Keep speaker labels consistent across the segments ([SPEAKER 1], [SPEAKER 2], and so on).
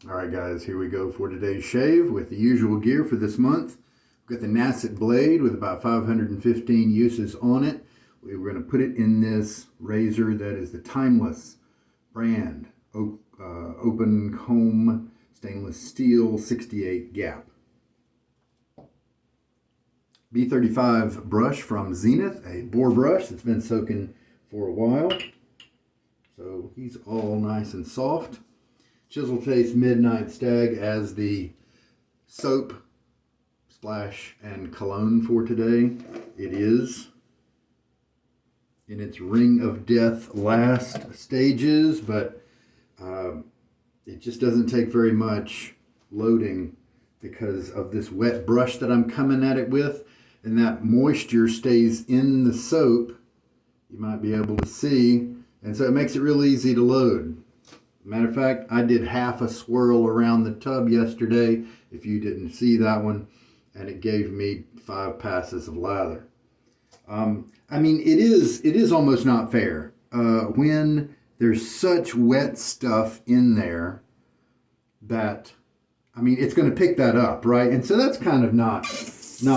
[SPEAKER 1] Alright guys, here we go for today's shave with the usual gear for this month. We've got the Nacet blade with about 515 uses on it. We're going to put it in this razor that is the Timeless brand open comb stainless steel 68 gap. B35 brush from Zenith, a boar brush that's been soaking for a while. So he's all nice and soft. Chiseled Face Midnight Stag as the soap, splash, and cologne for today. It is in its ring of death last stages, but it just doesn't take very much loading because of this wet brush that I'm coming at it with, and that moisture stays in the soap. You might be able to see, and so it makes it real easy to load. Matter of fact, I did half a swirl around the tub yesterday, if you didn't see that one, and it gave me 5 passes of lather. I mean, it is almost not fair when there's such wet stuff in there that, I mean, it's going to pick that up, right? And so that's kind of not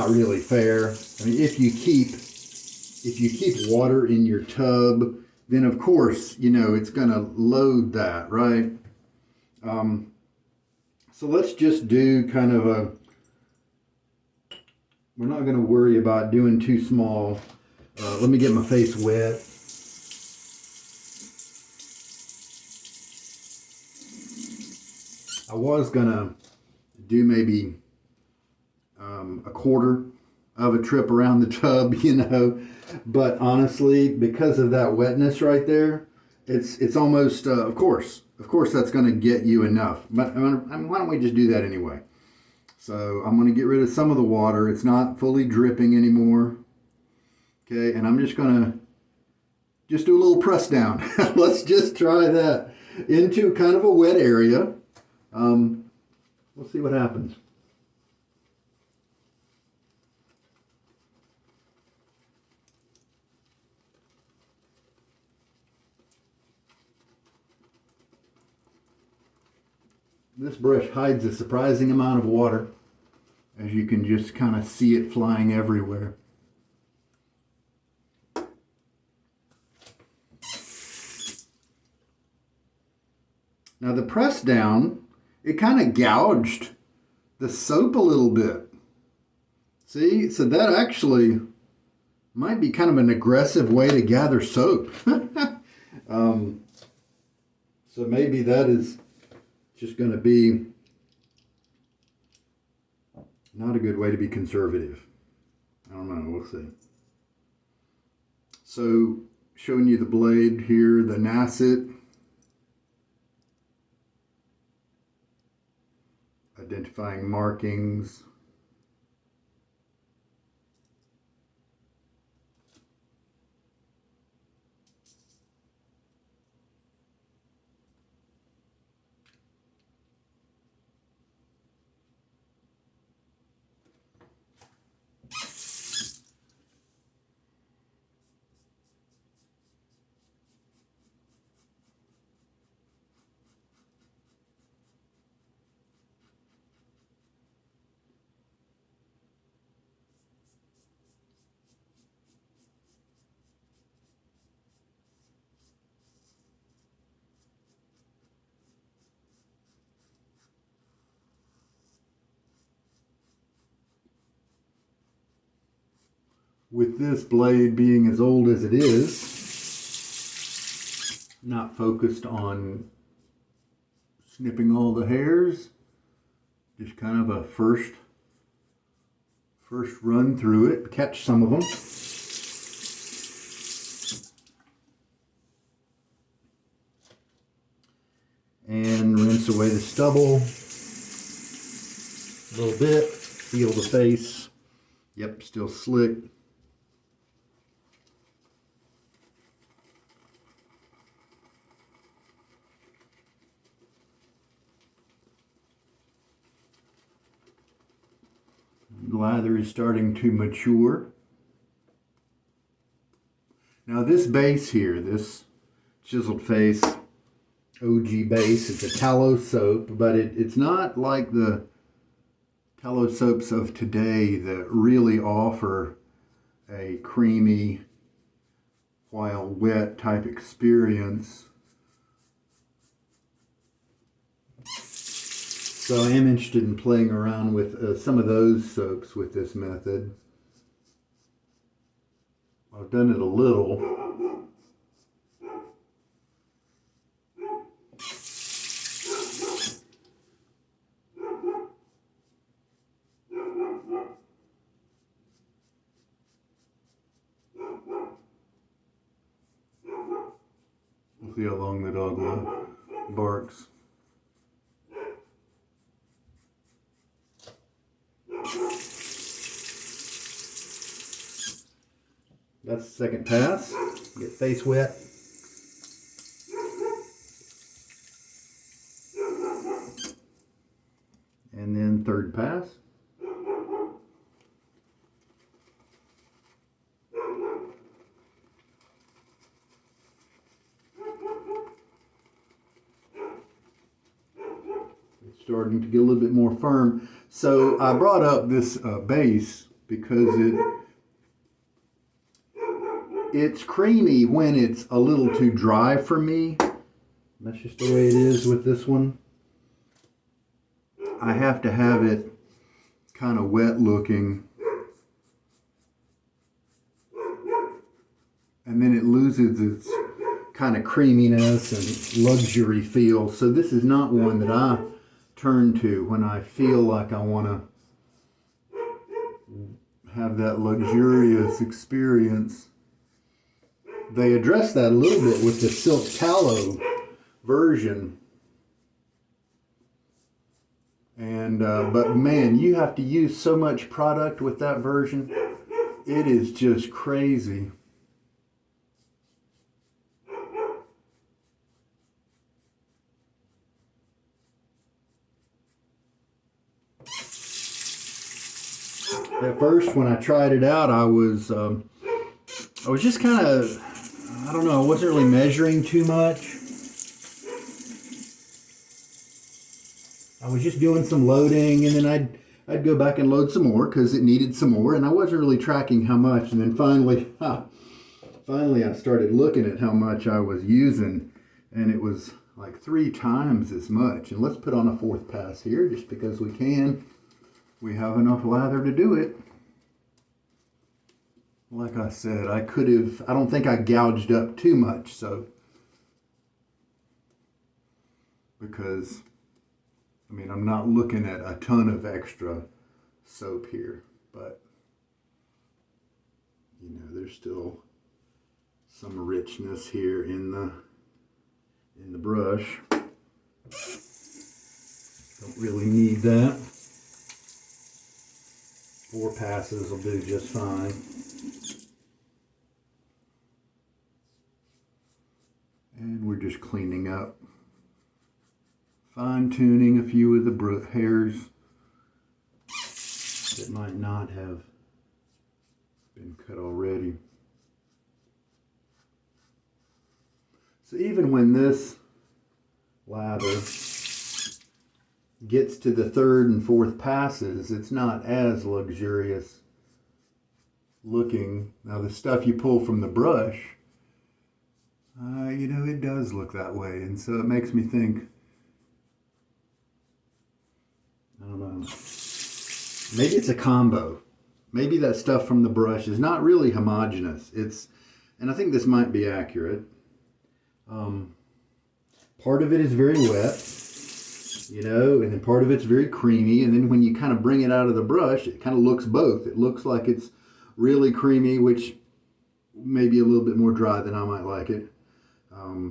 [SPEAKER 1] really fair. I mean, if you keep water in your tub, then of course, you know, it's going to load that, right? So let's just do kind of we're not going to worry about doing too small. Let me get my face wet. I was going to do maybe a quarter of a trip around the tub, you know, but honestly, because of that wetness right there, it's almost of course that's going to get you enough. But I mean, why don't we just do that anyway? So I'm going to get rid of some of the water. It's not fully dripping anymore. Okay, and I'm just going to do a little press down. Let's just try that into kind of a wet area. We'll see what happens. This brush hides a surprising amount of water, as you can just kind of see it flying everywhere. Now the press down, it kind of gouged the soap a little bit. See, so that actually might be kind of an aggressive way to gather soap. So maybe that is just going to be not a good way to be conservative. I don't know, we'll see. So showing you the blade here, the Nacet. Identifying markings. With this blade being as old as it is, not focused on snipping all the hairs, just kind of a first run through it, catch some of them. And rinse away the stubble a little bit, feel the face. Yep, still slick. Lather is starting to mature. Now this base here, this Chiseled Face OG base. It's a tallow soap, but it's not like the tallow soaps of today that really offer a creamy while wet type experience. So I am interested in playing around with some of those soaps with this method. I've done it a little. We'll see how long the dog barks. That's the second pass. Get face wet. And then third pass. It's starting to get a little bit more firm. So I brought up this base because it's creamy when it's a little too dry for me. That's just the way it is with this one. I have to have it kind of wet looking. And then it loses its kind of creaminess and luxury feel. So this is not one that I turn to when I feel like I want to have that luxurious experience. They address that a little bit with the silk tallow version. And but man, you have to use so much product with that version. It is just crazy. At first, when I tried it out, I was just kind of, I don't know, I wasn't really measuring too much. I was just doing some loading, and then I'd go back and load some more because it needed some more, and I wasn't really tracking how much. And then finally I started looking at how much I was using, and it was like 3 times as much. And let's put on a fourth pass here just because we can. We have enough lather to do it. Like I said, I don't think I gouged up too much, so, because, I mean, I'm not looking at a ton of extra soap here, but, you know, there's still some richness here in the brush. Don't really need that. 4 passes will do just fine. And we're just cleaning up, fine-tuning a few of the hairs that might not have been cut already. So even when this lather gets to the 3rd and 4th passes, it's not as luxurious looking. Now the stuff you pull from the brush, you know, it does look that way, and so it makes me think, I don't know, maybe it's a combo. Maybe that stuff from the brush is not really homogeneous. And I think this might be accurate. Part of it is very wet, you know, and then part of it's very creamy, and then when you kind of bring it out of the brush, it kind of looks both. It looks like it's really creamy, which may be a little bit more dry than I might like it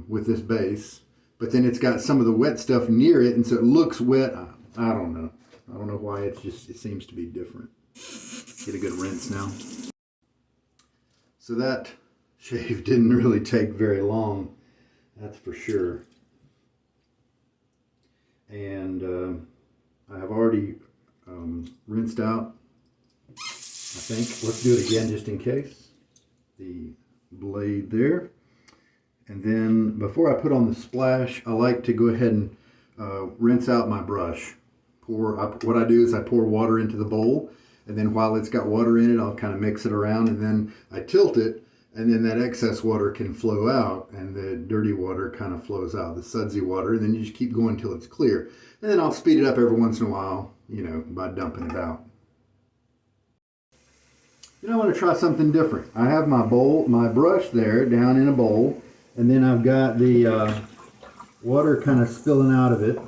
[SPEAKER 1] with this base, but then it's got some of the wet stuff near it, and so it looks wet. I don't know. I don't know why. It seems to be different. Get a good rinse now. So that shave didn't really take very long, that's for sure. And I have already rinsed out, I think. Let's do it again just in case. The blade there. And then before I put on the splash, I like to go ahead and rinse out my brush. What I do is I pour water into the bowl, and then while it's got water in it, I'll kind of mix it around, and then I tilt it, and then that excess water can flow out, and the dirty water kind of flows out, the sudsy water, and then you just keep going until it's clear. And then I'll speed it up every once in a while, you know, by dumping it out. You know, I want to try something different. I have my brush there down in a bowl, and then I've got the water kind of spilling out of it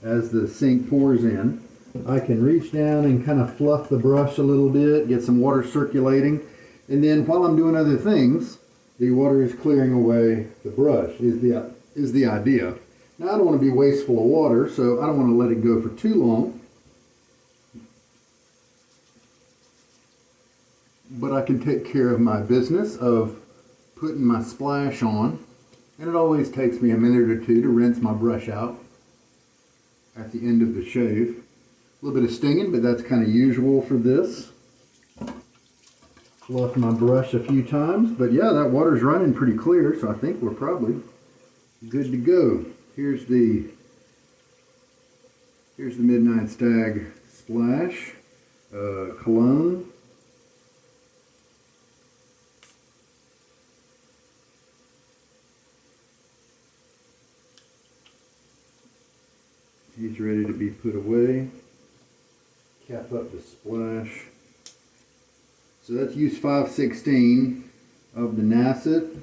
[SPEAKER 1] as the sink pours in. I can reach down and kind of fluff the brush a little bit, get some water circulating, and then while I'm doing other things, the water is clearing away the brush, is the idea. Now I don't want to be wasteful of water, so I don't want to let it go for too long. But I can take care of my business of putting my splash on, and it always takes me a minute or two to rinse my brush out at the end of the shave. A little bit of stinging, but that's kind of usual for this. Fluff my brush a few times, but yeah, that water's running pretty clear, so I think we're probably good to go. Here's the Midnight Stag Splash cologne. He's ready to be put away. Cap up the splash. So that's use 5/16 of the Nacet.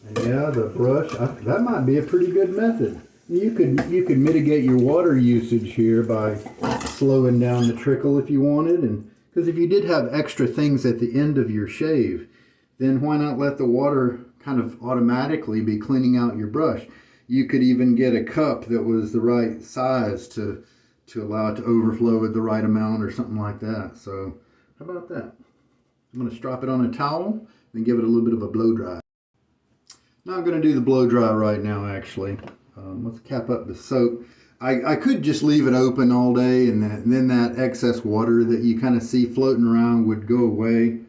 [SPEAKER 1] And yeah, the brush, that might be a pretty good method. You could mitigate your water usage here by slowing down the trickle if you wanted, and because if you did have extra things at the end of your shave, then why not let the water kind of automatically be cleaning out your brush? You could even get a cup that was the right size to allow it to overflow with the right amount or something like that. So how about that? I'm going to strap it on a towel and give it a little bit of a blow dry. Now I'm going to do the blow dry right now actually. Let's cap up the soap. I could just leave it open all day and then that excess water that you kind of see floating around would go away.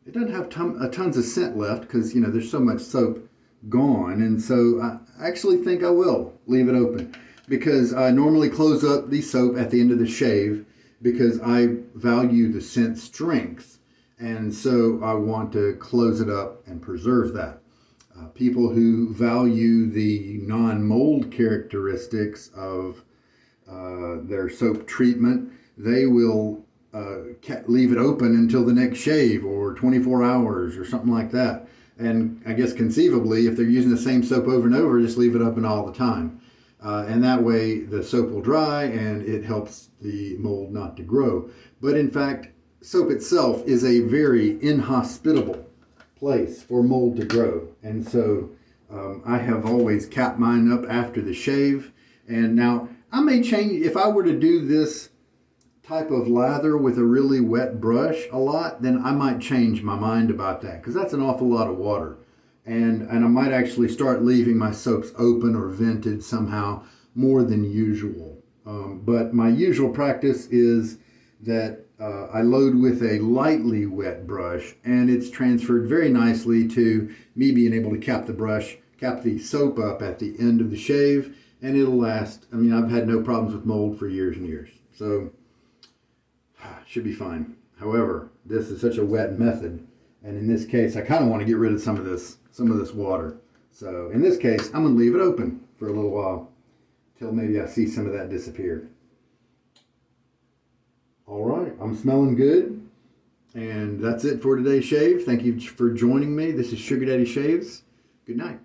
[SPEAKER 1] It doesn't have tons of scent left because, you know, there's so much soap gone. And so I actually think I will leave it open because I normally close up the soap at the end of the shave because I value the scent strength. And so I want to close it up and preserve that. People who value the non-mold characteristics of their soap treatment, they will leave it open until the next shave or 24 hours or something like that. And I guess conceivably, if they're using the same soap over and over, just leave it open all the time. And that way the soap will dry and it helps the mold not to grow. But in fact, soap itself is a very inhospitable place for mold to grow. And so I have always capped mine up after the shave. And now I may change, if I were to do this type of lather with a really wet brush a lot, then I might change my mind about that because that's an awful lot of water. And I might actually start leaving my soaps open or vented somehow more than usual. But my usual practice is that I load with a lightly wet brush, and it's transferred very nicely to me being able to cap the soap up at the end of the shave, and it'll last. I mean, I've had no problems with mold for years and years, so should be fine. However, this is such a wet method, and in this case, I kind of want to get rid of some of this water. So in this case, I'm going to leave it open for a little while till maybe I see some of that disappear. All right, I'm smelling good. And that's it for today's shave. Thank you for joining me. This is Sugar Daddy Shaves. Good night.